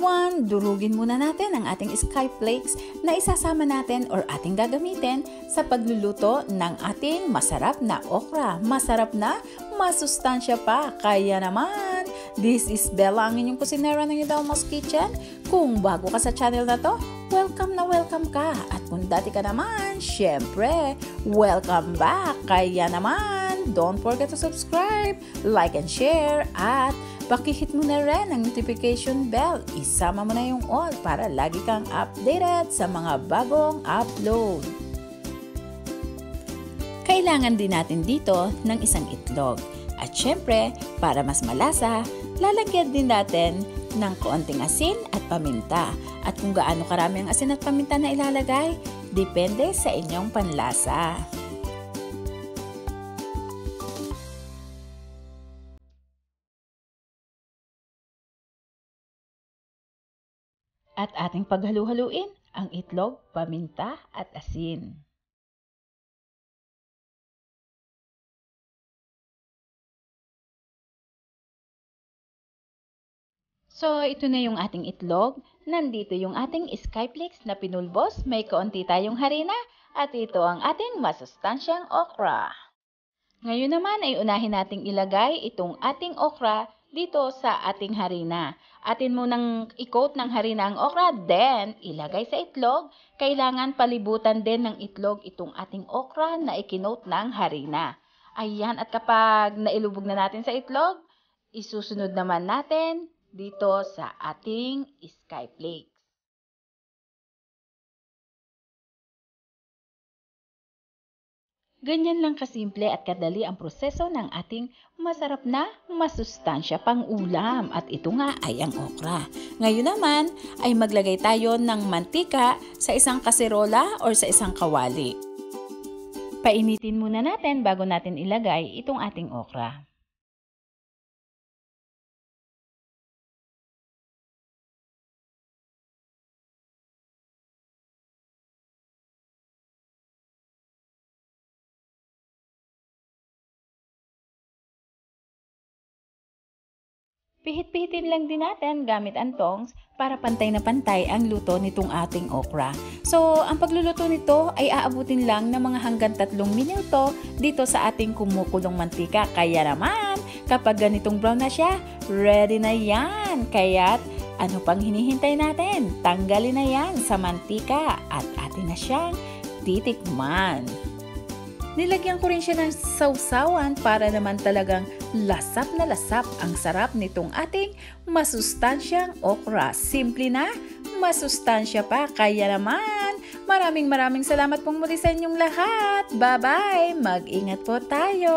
1, durugin muna natin ang ating sky flakes na isasama natin or ating gagamitin sa pagluluto ng ating masarap na okra. Masarap na, masustansya pa. Kaya naman, this is Bella, ang inyong kusinera ng Idalma's Kitchen. Kung bago ka sa channel na to, welcome na welcome ka. At kung dati ka naman, syempre, welcome back. Kaya naman, don't forget to subscribe, like and share, at pakihit mo na rin ang notification bell. Isama mo na yung all para lagi kang updated sa mga bagong upload. Kailangan din natin dito ng isang itlog. At syempre, para mas malasa, lalagyan din natin ng kaunting asin at paminta. At kung gaano karami ang asin at paminta na ilalagay, depende sa inyong panlasa. At ating paghalu-haluin ang itlog, paminta at asin. So, ito na yung ating itlog. Nandito yung ating sky flakes na pinulbos. May kaunti tayong harina. At ito ang ating masustansyang okra. Ngayon naman ay unahin nating ilagay itong ating okra dito sa ating harina. Atin munang i-coat ng harina ang okra, then ilagay sa itlog. Kailangan palibutan din ng itlog itong ating okra na ikinoat ng harina. Ayan, at kapag nailubog na natin sa itlog, isusunod naman natin dito sa ating sky flakes. Ganyan lang kasimple at kadali ang proseso ng ating masarap na masustansya pang ulam. At ito nga ay ang okra. Ngayon naman ay maglagay tayo ng mantika sa isang kaserola or sa isang kawali. Painitin muna natin bago natin ilagay itong ating okra. Pihit-pihitin lang din natin gamit ang tongs para pantay na pantay ang luto nitong ating okra. So, ang pagluluto nito ay aabutin lang ng mga hanggang 3 minuto dito sa ating kumukulong mantika. Kaya naman, kapag ganitong brown na siya, ready na yan. Kaya't ano pang hinihintay natin? Tanggalin na yan sa mantika at atin na siyang titikman. Nilagyan ko rin siya ng sausawan para naman talagang lasap na lasap ang sarap nitong ating masustansyang okra. Simple na, masustansya pa. Kaya naman, maraming salamat pong muli sa inyong lahat. Bye-bye! Mag-ingat po tayo!